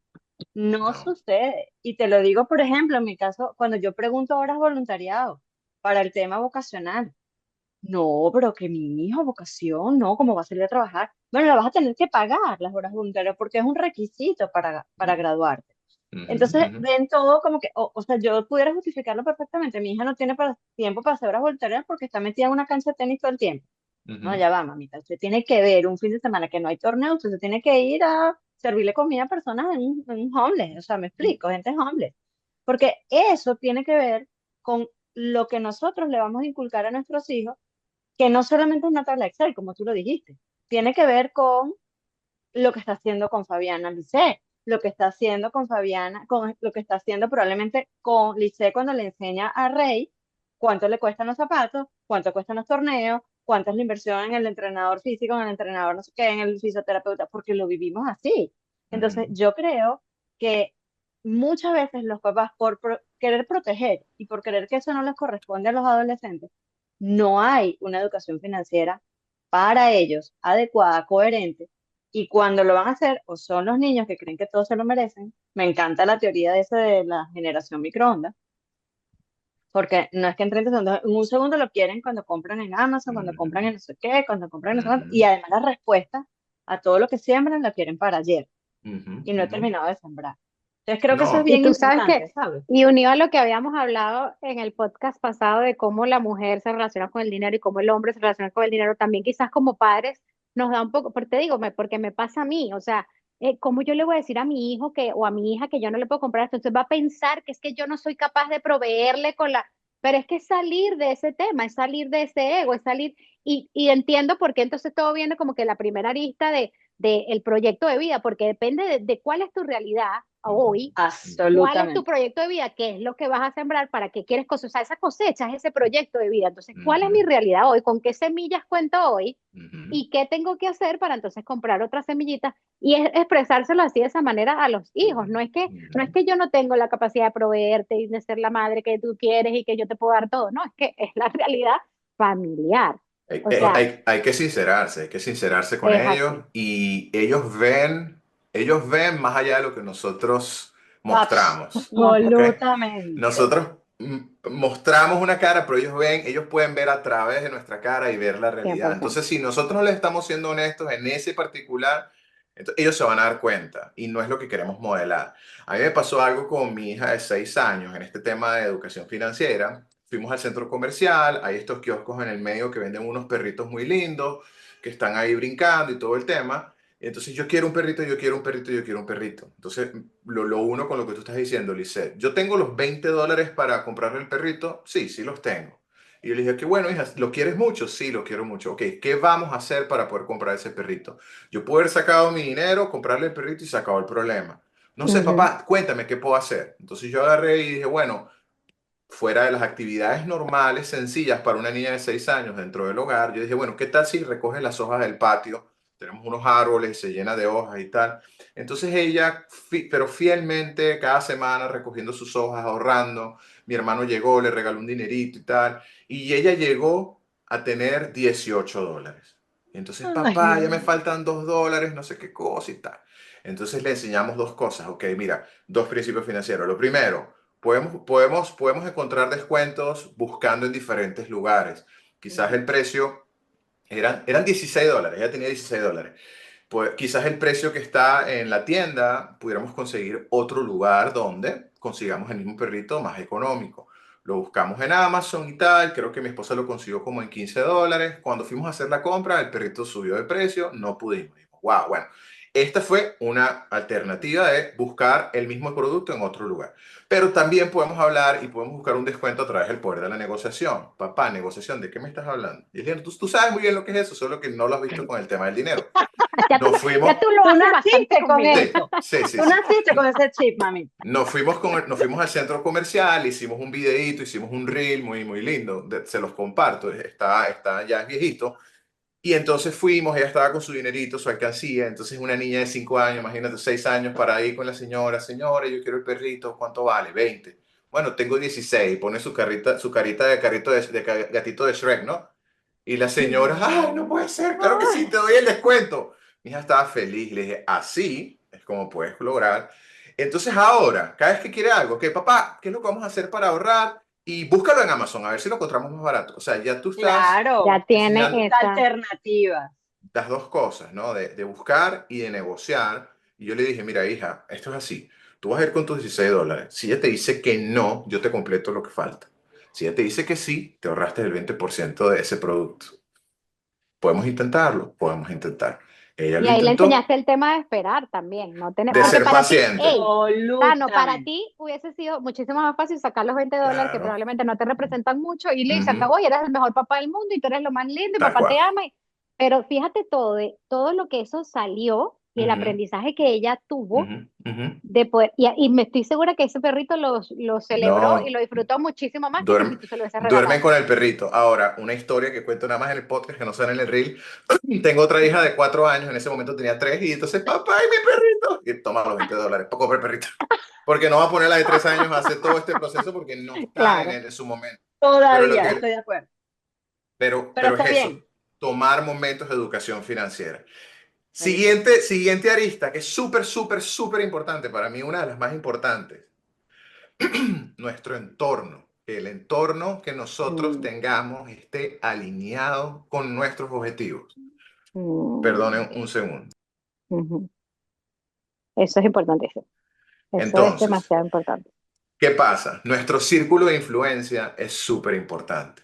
no No. sucede. Y te lo digo, por ejemplo, en mi caso, cuando yo pregunto horas voluntariado para el tema vocacional. No, pero que mi hijo, vocación, no, ¿cómo va a salir a trabajar? Bueno, la vas a tener que pagar las horas voluntarias porque es un requisito para graduarte. Ujú, Entonces, ujú, ven todo como que, o sea, yo pudiera justificarlo perfectamente. Mi hija no tiene tiempo para hacer horas voluntarias porque está metida en una cancha de tenis todo el tiempo. No, ujú. ya va, mamita. Usted tiene que ver un fin de semana que no hay torneo, usted se tiene que ir a servirle comida a personas en un homeless. O sea, me explico, gente homeless. Porque eso tiene que ver con lo que nosotros le vamos a inculcar a nuestros hijos, que no solamente es una tabla Excel, como tú lo dijiste, tiene que ver con lo que está haciendo con Fabiana Lisset, lo que está haciendo con Fabiana, con lo que está haciendo probablemente con Lisette cuando le enseña a Rey cuánto le cuestan los zapatos, cuánto cuestan los torneos, cuánto es la inversión en el entrenador físico, en el entrenador no sé qué, en el fisioterapeuta, porque lo vivimos así. Entonces, Ujú, yo creo que muchas veces los papás, por querer proteger y por querer que eso no les corresponde a los adolescentes, no hay una educación financiera para ellos adecuada, coherente, y cuando lo van a hacer, o son los niños que creen que todos se lo merecen. Me encanta la teoría de esa de la generación microondas, porque no es que en 30 segundos, en un segundo lo quieren cuando compran en Amazon, cuando compran ujú, en no sé qué, cuando compran en no sé cuánto, y ujú, además la respuesta a todo lo que siembran la quieren para ayer, ujú, y no he ujú. terminado de sembrar. Entonces creo que eso es No, Y bien tú sabes importante, que, ¿sabes? y unido a lo que habíamos hablado en el podcast pasado de cómo la mujer se relaciona con el dinero y cómo el hombre se relaciona con el dinero, también quizás como padres nos da un poco, porque te digo, porque me pasa a mí, o sea, ¿cómo yo le voy a decir a mi hijo que, o a mi hija que yo no le puedo comprar esto? Entonces va a pensar que es que yo no soy capaz de proveerle con la, pero es que es salir de ese tema, es salir de ese ego, es salir, y entiendo por qué entonces todo viene como que la primera arista de el proyecto de vida, porque depende de cuál es tu realidad ujú, hoy, ujú, cuál es tu Absolutamente. proyecto de vida, qué es lo que vas a sembrar, para qué quieres cosechar, esa cosecha es ese proyecto de vida. Entonces, ¿cuál es mi ujú, realidad hoy? ¿Con qué semillas cuento hoy? ujú, ¿Y qué tengo que hacer para entonces comprar otras semillitas? Y es expresárselo así de esa manera a los hijos. No es que, no es ujú. que yo no tengo la capacidad de proveerte y de ser la madre que tú quieres y que yo te puedo dar todo. No, es que es la realidad familiar. O sea, Hay que sincerarse con es ellos así. y ellos ven más allá de lo que nosotros mostramos, ¿ok? Absolutamente. Nosotros mostramos una cara, pero ellos pueden ver a través de nuestra cara y ver la realidad. 100%. Entonces, si nosotros no les estamos siendo honestos en ese particular, ellos se van a dar cuenta y no es lo que queremos modelar. A mí me pasó algo con mi hija de 6 años en este tema de educación financiera. Fuimos al centro comercial, hay estos kioscos en el medio que venden unos perritos muy lindos, que están ahí brincando y todo el tema. Entonces yo quiero un perrito, yo quiero un perrito, yo quiero un perrito. Entonces lo uno con lo que tú estás diciendo, Lisette. Yo tengo los $20 para comprarle el perrito. Sí, sí los tengo. Y yo le dije, qué bueno, hija, ¿lo quieres mucho? Sí, lo quiero mucho. Ok, ¿qué vamos a hacer para poder comprar ese perrito? Yo puedo haber sacado mi dinero, comprarle el perrito y se acabó el problema. No sé, Ujú. papá, cuéntame qué puedo hacer. Entonces yo agarré y dije, bueno, fuera de las actividades normales, sencillas para una niña de 6 años dentro del hogar, yo dije, bueno, ¿qué tal si recoge las hojas del patio? Tenemos unos árboles, se llena de hojas y tal. Entonces ella, pero fielmente, cada semana recogiendo sus hojas, ahorrando. Mi hermano llegó, le regaló un dinerito y tal. Y ella llegó a tener $18. Y entonces, Ay, papá, ya me no. faltan $2, no sé qué cosa y tal. Entonces le enseñamos dos cosas. Ok, mira, dos principios financieros. Lo primero, podemos encontrar descuentos buscando en diferentes lugares. Quizás Ujú. el precio eran $16, ella tenía $16. Pues quizás el precio que está en la tienda pudiéramos conseguir otro lugar donde consigamos el mismo perrito más económico. Lo buscamos en Amazon y tal, creo que mi esposa lo consiguió como en $15. Cuando fuimos a hacer la compra, el perrito subió de precio, no pudimos. Wow, bueno, esta fue una alternativa de buscar el mismo producto en otro lugar. Pero también podemos hablar y podemos buscar un descuento a través del poder de la negociación. Papá, negociación, ¿de qué me estás hablando? Y diciendo, tú sabes muy bien lo que es eso, solo que no lo has visto con el tema del dinero. Nos Ya fuimos, tú lo Tú haces bastante naciste con conmigo. sí, eso. sí, sí, Tú sí. naciste con ese chip, mami. Nos fuimos al centro comercial, hicimos un videíto, hicimos un reel muy, muy lindo. Se los comparto, ya es viejito. Y entonces fuimos, ella estaba con su dinerito, su alcancía. Entonces una niña de 5 años, imagínate, 6 años, para ir con la señora, yo quiero el perrito, ¿cuánto vale? 20. Bueno, tengo 16. Pone su carita de carrito de gatito de Shrek, ¿no? Y la señora, ay, no puede ser, claro que sí, te doy el descuento. Mi hija estaba feliz, le dije, así es como puedes lograr. Entonces ahora, cada vez que quiere algo, que papá, ¿qué es lo que vamos a hacer para ahorrar? Y búscalo en Amazon, a ver si lo encontramos más barato. O sea, ya tú estás Ya Claro, tiene enseñando busca esa. alternativas. las dos cosas, ¿no? De buscar y de negociar. Y yo le dije, mira, hija, esto es así. Tú vas a ir con tus $16. Si ella te dice que no, yo te completo lo que falta. Si ella te dice que sí, te ahorraste el 20% de ese producto. Podemos intentarlo, podemos intentar. Ella Y lo ahí le intentó, enseñaste el tema de esperar también, no tener, de porque ser para ti, paciente. hey, Tano, para Absolutamente. ti hubiese sido muchísimo más fácil sacar los $20 que Claro. probablemente no te representan mucho y listo, se Ujú. acabó y eres el mejor papá del mundo y tú eres lo más lindo y Tal papá cual. te ama. Pero fíjate todo, todo lo que eso salió y el Ujú, aprendizaje que ella tuvo ujú, ujú. de poder, y me estoy segura que ese perrito lo celebró y No, lo disfrutó muchísimo más que si duermen, tú se lo hubieses duermen regalado. con el perrito. Ahora, una historia que cuento nada más en el podcast, que no sale en el reel. Tengo otra hija de 4 años, en ese momento tenía 3, y entonces, papá, ¿y mi perrito? Y toma los $20, para comprar el perrito. Porque no va a poner la de 3 años a hacer todo este proceso porque no está Claro. en su momento. Pero lo Todavía, que, estoy de acuerdo. Pero pero es está eso, bien. tomar momentos de educación financiera. Buenísimo. Siguiente arista, que es súper, súper, súper importante, para mí una de las más importantes, nuestro entorno. Que el entorno que nosotros Mm, tengamos esté alineado con nuestros objetivos. mm, Perdonen un segundo. ujú. Eso es importantísimo. Eso es Entonces, demasiado importante. ¿qué pasa? Nuestro círculo de influencia es súper importante.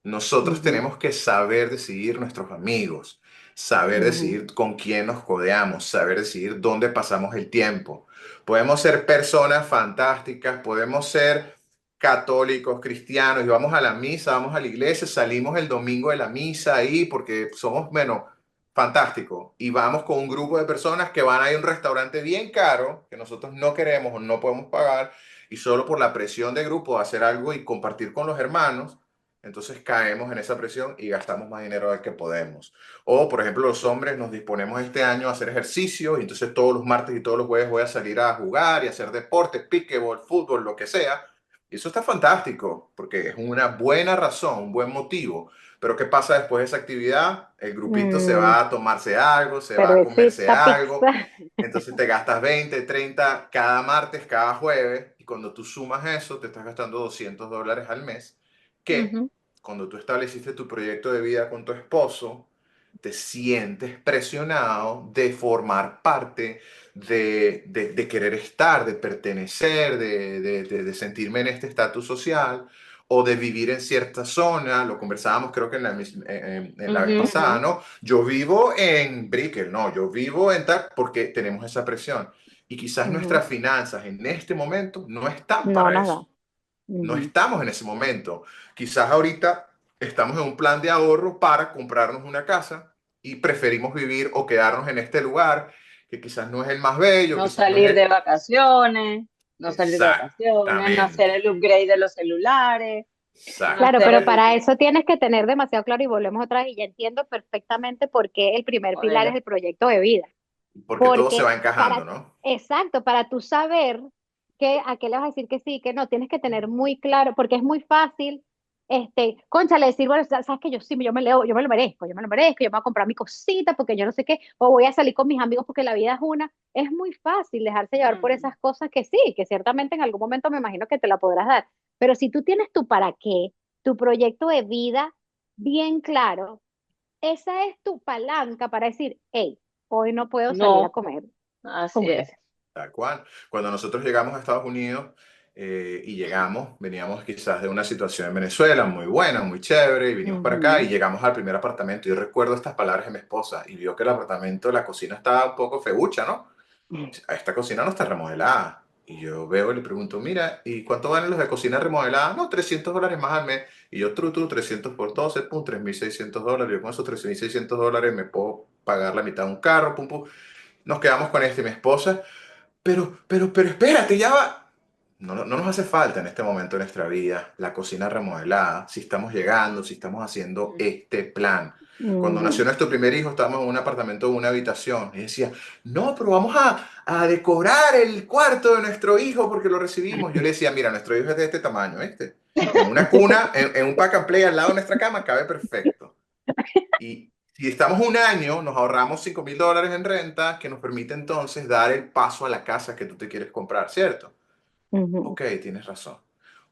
Nosotros Ujú, tenemos que saber decidir nuestros amigos, saber ujú, decidir con quién nos codeamos, saber decidir dónde pasamos el tiempo. Podemos ser personas fantásticas, podemos ser católicos, cristianos, y vamos a la misa, vamos a la iglesia, salimos el domingo de la misa ahí porque somos, bueno, fantástico. Y vamos con un grupo de personas que van a ir a un restaurante bien caro, que nosotros no queremos o no podemos pagar, y solo por la presión de grupo de hacer algo y compartir con los hermanos, entonces caemos en esa presión y gastamos más dinero del que podemos. O, por ejemplo, los hombres nos disponemos este año a hacer ejercicio y entonces todos los martes y todos los jueves voy a salir a jugar y hacer deporte, pickleball, fútbol, lo que sea. Y eso está fantástico porque es una buena razón, un buen motivo. Pero ¿qué pasa después de esa actividad? El grupito se mm, va a tomarse algo, se va a comerse cervecita, algo, pizza. entonces te gastas 20, 30 cada martes, cada jueves, y cuando tú sumas eso, te estás gastando $200 al mes, que Ujú, cuando tú estableciste tu proyecto de vida con tu esposo, te sientes presionado de formar parte, de querer estar, de pertenecer, de sentirme en este estatus social o de vivir en cierta zona. Lo conversábamos creo que en la vez Ujú. pasada, ¿no? Yo vivo en Brickell, no, yo vivo en tal porque tenemos esa presión. Y quizás ujú. nuestras finanzas en este momento no están No, para nada. eso. No Ujú, estamos en ese momento. Quizás ahorita estamos en un plan de ahorro para comprarnos una casa y preferimos vivir o quedarnos en este lugar que quizás no es el más bello, No quizás no es salir de el... vacaciones, no salir de vacaciones, no hacer Exactamente, el upgrade de los celulares, no claro, exacto. hacer pero el para último. eso tienes que tener demasiado claro y volvemos otra vez y ya entiendo perfectamente por qué el primer pilar es Modelo. el proyecto de vida. Porque todo se Porque va encajando, para, ¿no? exacto, para tú saber a qué le vas a decir que sí, que no, tienes que tener muy claro, porque es muy fácil, cónchale, decir, bueno, sabes que yo sí, yo me lo merezco, yo me lo merezco, yo me voy a comprar mi cosita porque yo no sé qué, o voy a salir con mis amigos porque la vida es una. Es muy fácil dejarse llevar por Mm. esas cosas que sí, que ciertamente en algún momento me imagino que te la podrás dar. Pero si tú tienes tu para qué, tu proyecto de vida bien claro, esa es tu palanca para decir, hey, hoy no puedo salir a No, comer con así es. ustedes. Tal cual. Cuando nosotros llegamos a Estados Unidos y llegamos, veníamos quizás de una situación en Venezuela muy buena, muy chévere, y vinimos para acá y Ujú, llegamos al primer apartamento. Yo recuerdo estas palabras de mi esposa y vio que el apartamento, la cocina estaba un poco feucha, ¿no? Esta cocina no está remodelada. Y yo veo y le pregunto, mira, ¿y cuánto valen los de cocina remodelada? No, $300 más al mes. Y yo, 300 por 12, pum, $3,600. Yo con esos $3,600 me puedo pagar la mitad de un carro, pum, pum. Nos quedamos con este, mi esposa. Pero espérate, ya va. No, no nos hace falta en este momento de nuestra vida la cocina remodelada, si estamos llegando, si estamos haciendo Mm. este plan. Cuando nació ujú, nuestro primer hijo, estábamos en un apartamento de una habitación. Y decía, no, pero vamos a decorar el cuarto de nuestro hijo porque lo recibimos. Yo le decía, mira, nuestro hijo es de este tamaño, ¿este? En una cuna, en un pack and play al lado de nuestra cama, cabe perfecto. Y si estamos un año, nos ahorramos $5,000 en renta, que nos permite entonces dar el paso a la casa que tú te quieres comprar, ¿cierto? ujú. Ok, tienes razón.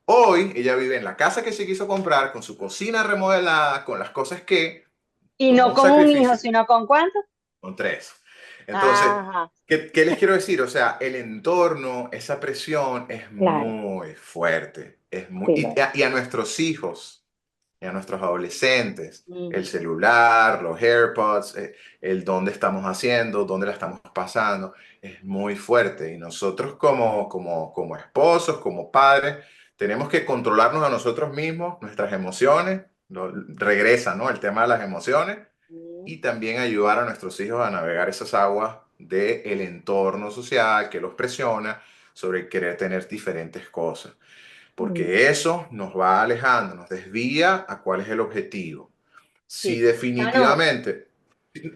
Hoy ella vive en la casa que se quiso comprar, con su cocina remodelada, con las cosas que Y tomó no un con un hijo, sacrificio, sino con cuántos. con 3. Entonces, Ajá, ¿qué les quiero decir? O sea, el entorno, esa presión es Claro, muy fuerte. Es muy, sí, lo es. y a nuestros hijos y a nuestros adolescentes. El ujú. celular, los AirPods, el dónde estamos haciendo, dónde la estamos pasando, es muy fuerte. Y nosotros como esposos, como padres, tenemos que controlarnos a nosotros mismos, nuestras emociones. Regresa, ¿no? El tema de las emociones Mm. y también ayudar a nuestros hijos a navegar esas aguas del entorno social que los presiona sobre querer tener diferentes cosas, Mm, porque eso nos va alejando, nos desvía a cuál es el objetivo. Si Sí. Tano, definitivamente,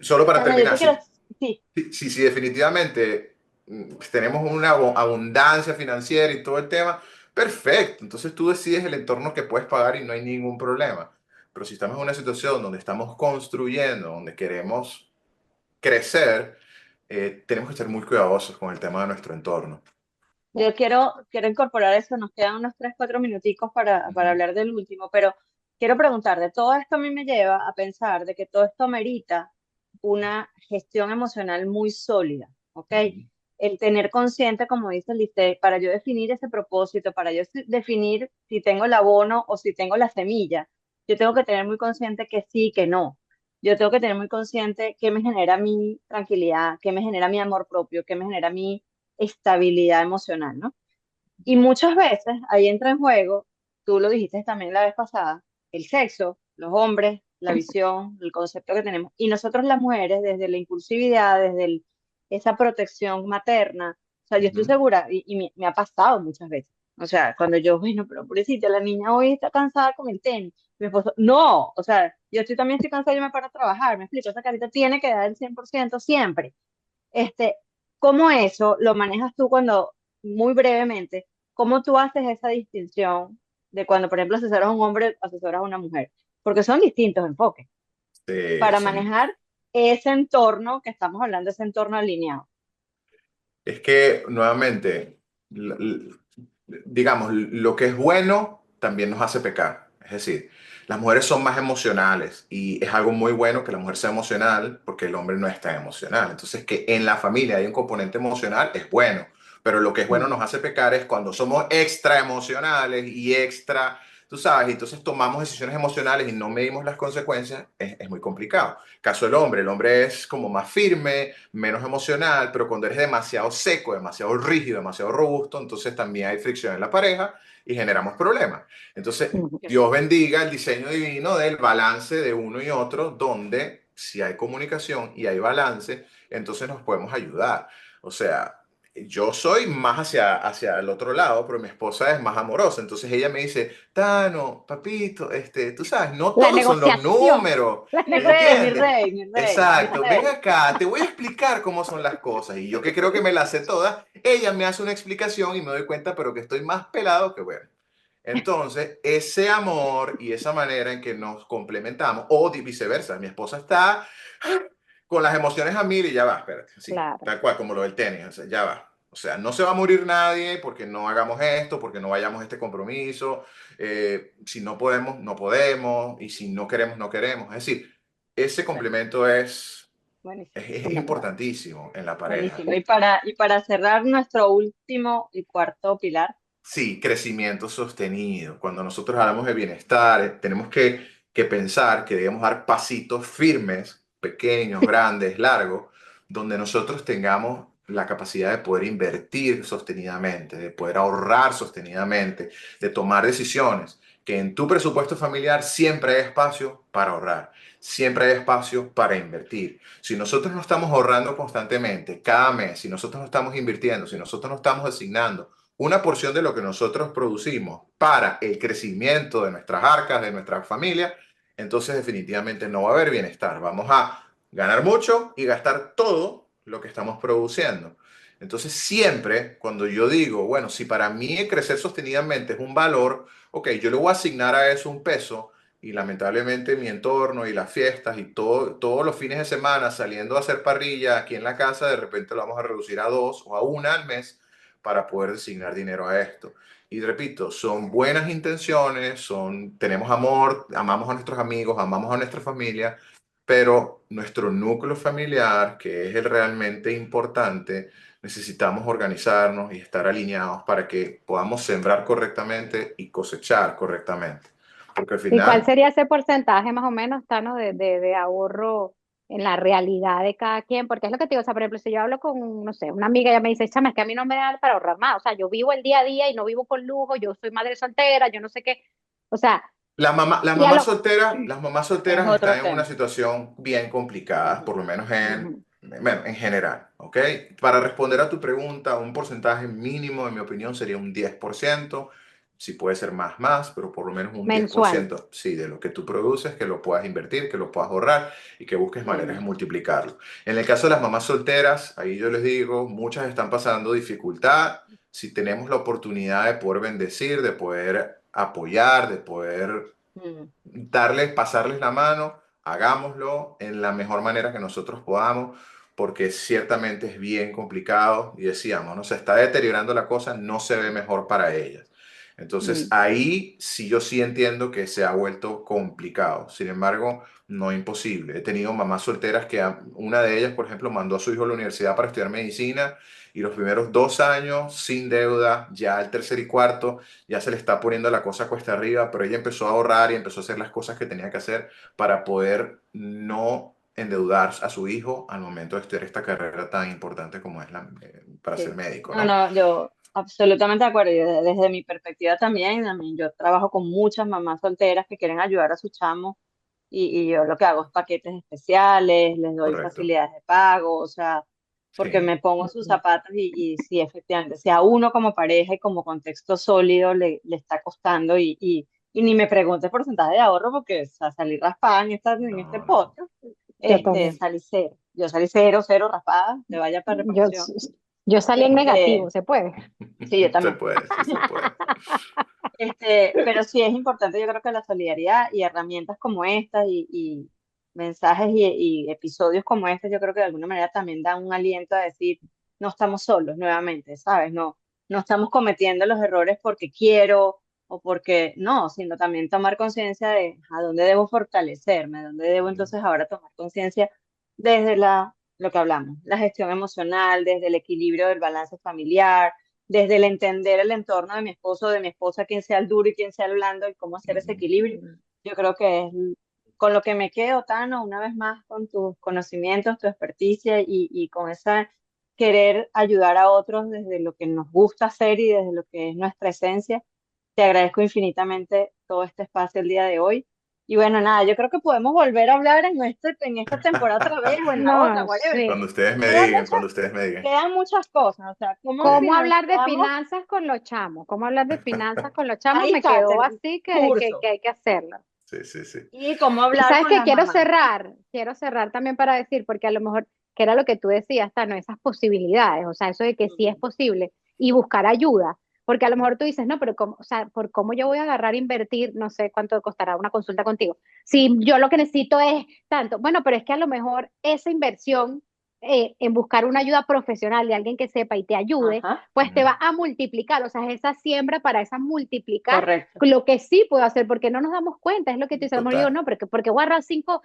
solo para Tano, yo terminar, te quiero, sí, si definitivamente tenemos una abundancia financiera y todo el tema, perfecto. Entonces tú decides el entorno que puedes pagar y no hay ningún problema. Pero si estamos en una situación donde estamos construyendo, donde queremos crecer, tenemos que ser muy cuidadosos con el tema de nuestro entorno. yo quiero incorporar eso, nos quedan unos 3, 4 minuticos para Ujú, hablar del último, pero quiero preguntar, de todo esto a mí me lleva a pensar de que todo esto amerita una gestión emocional muy sólida, ¿ok? ujú, El tener consciente, como dice Lice, para yo definir ese propósito, para yo definir si tengo el abono o si tengo la semilla, yo tengo que tener muy consciente que sí, que no. Yo tengo que tener muy consciente qué me genera mi tranquilidad, qué me genera mi amor propio, qué me genera mi estabilidad emocional, ¿no? Y muchas veces ahí entra en juego, tú lo dijiste también la vez pasada, el sexo, los hombres, la visión, el concepto que tenemos. Y nosotros las mujeres, desde la impulsividad, esa protección materna, o sea, yo estoy ujú. segura, y me ha pasado muchas veces. O sea, cuando yo, bueno, pero pobrecita, la niña hoy está cansada con el tenis. Mi esposo, no, o sea, también estoy cansada, yo me paro a trabajar, me explico, esa carita tiene que dar el 100% siempre. Este, ¿Cómo eso lo manejas tú cuando, muy brevemente, cómo tú haces esa distinción de cuando, por ejemplo, asesoras a un hombre, asesoras a una mujer? Porque son distintos enfoques para Son manejar ese entorno que estamos hablando, ese entorno alineado. Es que nuevamente, digamos, lo que es bueno también nos hace pecar. Es decir, las mujeres son más emocionales y es algo muy bueno que la mujer sea emocional porque el hombre no es tan emocional. Entonces, que en la familia hay un componente emocional es bueno, pero lo que es bueno Mm. nos hace pecar es cuando somos extra emocionales y extra, tú sabes, y entonces tomamos decisiones emocionales y no medimos las consecuencias, es muy complicado. Caso del hombre, el hombre es como más firme, menos emocional, pero cuando eres demasiado seco, demasiado rígido, demasiado robusto, entonces también hay fricción en la pareja y generamos problemas. Entonces, mm. Dios bendiga el diseño divino del balance de uno y otro, donde si hay comunicación y hay balance, entonces nos podemos ayudar. O sea, yo soy más hacia el otro lado, pero mi esposa es más amorosa. Entonces ella me dice, Tano, papito, tú sabes, no La todos son los negociación, números, la Mi rey, mi ¿entiendes? rey, mi rey, mi Exacto, ven rey. acá, te voy a explicar cómo son las cosas. Y yo que creo que me las sé todas, ella me hace una explicación y me doy cuenta, pero que estoy más pelado que bueno. Entonces, ese amor y esa manera en que nos complementamos, o viceversa, mi esposa está con las emociones a mil y ya va, espérate, sí, claro. tal cual como lo del tenis, o sea, ya va. O sea, no se va a morir nadie porque no hagamos esto, porque no vayamos a este compromiso. Si no podemos, no podemos. Y si no queremos, no queremos. Es decir, ese Bueno, complemento buenísimo, es Fundamental. importantísimo en la pareja. buenísimo. Y para cerrar nuestro último y cuarto pilar, Sí, crecimiento sostenido. Cuando nosotros hablamos de bienestar, tenemos que pensar que debemos dar pasitos firmes, pequeños, grandes, largos, donde nosotros tengamos la capacidad de poder invertir sostenidamente, de poder ahorrar sostenidamente, de tomar decisiones, que en tu presupuesto familiar siempre hay espacio para ahorrar, siempre hay espacio para invertir. Si nosotros no estamos ahorrando constantemente, cada mes, si nosotros no estamos invirtiendo, si nosotros no estamos asignando una porción de lo que nosotros producimos para el crecimiento de nuestras arcas, de nuestra familia, entonces definitivamente no va a haber bienestar. Vamos a ganar mucho y gastar todo lo que estamos produciendo. Entonces siempre cuando yo digo, bueno, si para mí el crecer sostenidamente es un valor, ok, yo le voy a asignar a eso un peso y lamentablemente mi entorno y las fiestas y todos los fines de semana saliendo a hacer parrilla aquí en la casa, de repente lo vamos a reducir a dos o a una al mes para poder designar dinero a esto. Y repito, son buenas intenciones, tenemos amor, amamos a nuestros amigos, amamos a nuestra familia, pero nuestro núcleo familiar, que es el realmente importante, necesitamos organizarnos y estar alineados para que podamos sembrar correctamente y cosechar correctamente. Porque al ¿Y cuál final, sería ese porcentaje más o menos, Tano, de ahorro en la realidad de cada quien? Porque es lo que te digo, o sea, por ejemplo, si yo hablo con, no sé, una amiga, ella me dice, chama, es que a mí no me da para ahorrar más, o sea, yo vivo el día a día y no vivo con lujo, yo soy madre soltera, yo no sé qué, o sea, las y a mamás lo... solteras, las mamás es solteras otro están en una tema. situación bien complicada, por lo menos Ujú. Bueno, en general, ¿ok? Para responder a tu pregunta, un porcentaje mínimo, en mi opinión, sería un 10%. Si puede ser más, más, pero por lo menos un diez por mensual. ciento, sí, de lo que tú produces, que lo puedas invertir, que lo puedas ahorrar y que busques maneras de Sí. multiplicarlo. En el caso de las mamás solteras, ahí yo les digo, muchas están pasando dificultad. Si tenemos la oportunidad de poder bendecir, de poder apoyar, de poder Mm, darles, pasarles la mano, hagámoslo en la mejor manera que nosotros podamos, porque ciertamente es bien complicado y decíamos, no se está deteriorando la cosa, no se ve mejor para ellas. Entonces Mm. ahí sí yo sí entiendo que se ha vuelto complicado. Sin embargo, no imposible. He tenido mamás solteras que una de ellas, por ejemplo, mandó a su hijo a la universidad para estudiar medicina y los primeros 2 años sin deuda, ya el tercer y cuarto ya se le está poniendo la cosa cuesta arriba, pero ella empezó a ahorrar y empezó a hacer las cosas que tenía que hacer para poder no endeudar a su hijo al momento de estudiar esta carrera tan importante como es para ser sí. médico, No, ¿no? no, yo absolutamente de acuerdo. Y desde mi perspectiva también, yo trabajo con muchas mamás solteras que quieren ayudar a sus chamos y yo lo que hago es paquetes especiales, les doy Correcto. facilidades de pago, o sea, porque Sí. me pongo en sus zapatos y sí, efectivamente, si a uno como pareja y como contexto sólido le está costando y ni me pregunte porcentaje de ahorro porque o sea, salí raspada en este No, no. podcast, Yo también. salí cero. Yo salí cero, cero raspada, te vaya para Yo, reparación. yo salí en negativo, Este, ¿se puede? sí, yo Se también. puede, sí se puede. Pero sí es importante, yo creo que la solidaridad y herramientas como estas y mensajes y episodios como este, yo creo que de alguna manera también dan un aliento a decir, no estamos solos nuevamente, ¿sabes? No, no estamos cometiendo los errores porque quiero o porque no, sino también tomar conciencia de a dónde debo fortalecerme, a dónde debo entonces ahora tomar conciencia desde lo que hablamos, la gestión emocional, desde el equilibrio del balance familiar desde el entender el entorno de mi esposo, de mi esposa, quién sea el duro y quién sea el blando y cómo hacer ese equilibrio. Yo creo que es con lo que me quedo, Tano, una vez más con tus conocimientos, tu experticia y con esa querer ayudar a otros desde lo que nos gusta hacer y desde lo que es nuestra esencia. Te agradezco infinitamente todo este espacio el día de hoy. Y bueno, nada, yo creo que podemos volver a hablar en esta temporada otra vez o en la otra, No, whatever. Cuando sí. ustedes me Quedan digan, muchas, cuando ustedes me digan. quedan muchas cosas, o sea, cómo Sí, ¿Cómo hablar de financiamos. finanzas con los chamos? ¿Cómo hablar de finanzas con los chamos? Ahí Me está, quedó así que curso. hay que hacerlo. sí, sí, sí. Y cómo Y hablar sabes con que las mamás. quiero cerrar también para decir, porque a lo mejor, que era lo que tú decías, no esas posibilidades, o sea, eso de que sí es Ujú, posible y buscar ayuda, porque a lo mejor tú dices, no, pero cómo, o sea, por cómo yo voy a agarrar, invertir, no sé cuánto costará una consulta contigo. Si yo lo que necesito es tanto, bueno, pero es que a lo mejor esa inversión en buscar una ayuda profesional de alguien que sepa y te ayude, ajá, pues te Ujú. va a multiplicar, o sea, esa siembra para esa multiplicar correcto. lo que sí puedo hacer, porque no nos damos cuenta, es lo que tú dices, a lo mejor digo, Total. no, porque voy a ahorrar $5,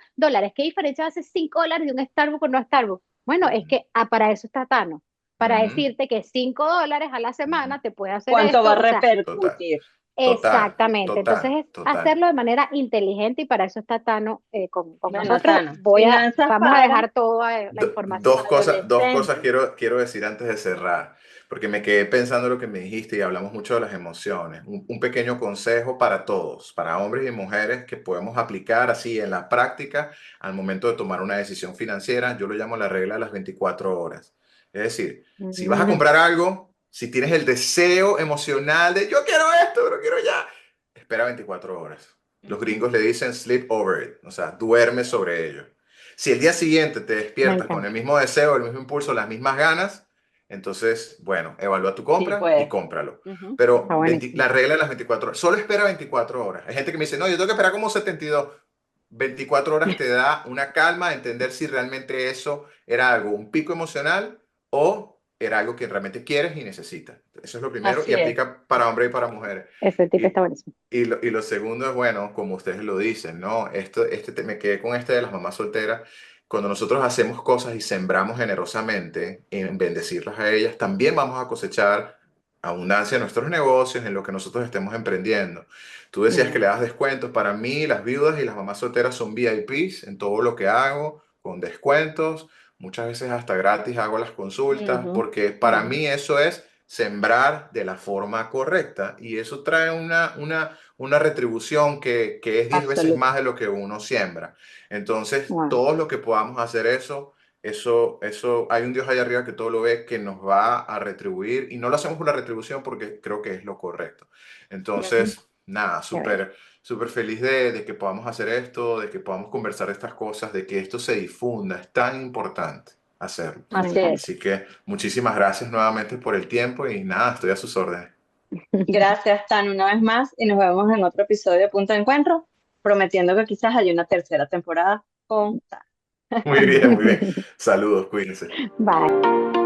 ¿qué diferencia hace $5 de un Starbucks con no Starbucks? Bueno, es Ujú, que para eso está Tano, para ujú, decirte que $5 a la ujú. semana te puede hacer ¿Cuánto va a esto, o sea, Total, repercutir? total, exactamente, entonces total, es total. hacerlo de manera inteligente y para eso está Tano con Bueno, nosotros. Tano, finanzas Vamos a para dejar toda la información. Dos cosas adolescentes. quiero decir antes de cerrar, porque me quedé pensando lo que me dijiste y hablamos mucho de las emociones. Un pequeño consejo para todos, para hombres y mujeres que podemos aplicar así en la práctica al momento de tomar una decisión financiera. Yo lo llamo la regla de las 24 horas. Es decir, si vas a Ujú. comprar algo, si tienes el deseo emocional de yo quiero esto, pero quiero ya, espera 24 horas. Los Ujú, gringos le dicen sleep over it, o sea, duerme sobre ello. Si el día siguiente te Me despiertas con el encanta. mismo deseo, el mismo impulso, las mismas ganas, entonces, bueno, evalúa tu sí, compra y pues. cómpralo. Ujú, Está Pero buenísimo. la regla de las 24 horas, solo espera 24 horas. Hay gente que me dice, no, yo tengo que esperar como 72. 24 horas te da una calma de entender si realmente eso era algo, un pico emocional o era algo que realmente quieres y necesitas. Eso es lo primero y así es. aplica para hombres y para mujeres. Ese tipo está Y, buenísimo. y lo segundo es, bueno, como ustedes lo dicen, ¿no? Me quedé con este de las mamás solteras. Cuando nosotros hacemos cosas y sembramos generosamente en bendecirlas a ellas, también vamos a cosechar abundancia en nuestros negocios, en lo que nosotros estemos emprendiendo. Tú decías que Mm. le das descuentos. Para mí, las viudas y las mamás solteras son VIPs en todo lo que hago, con descuentos. Muchas veces hasta gratis hago las consultas, Ujú, porque para ujú, mí eso es sembrar de la forma correcta y eso trae una retribución que es 10 veces absoluto. más de lo que uno siembra. Entonces, Wow. todos los que podamos hacer eso, eso, hay un Dios allá arriba que todo lo ve, que nos va a retribuir y no lo hacemos por la retribución porque creo que es lo correcto. Ujú. Entonces, nada, Qué bello. súper feliz de que podamos hacer esto, de que podamos conversar de estas cosas, de que esto se difunda. Es tan importante hacerlo. Me Así es. encanta. Así que muchísimas gracias nuevamente por el tiempo y nada, estoy a sus órdenes. Gracias, Tan, una vez más, y nos vemos en otro episodio de Punto de Encuentro, prometiendo que quizás haya una tercera temporada con Tan. Muy bien, muy bien. Saludos, cuídense. Bye.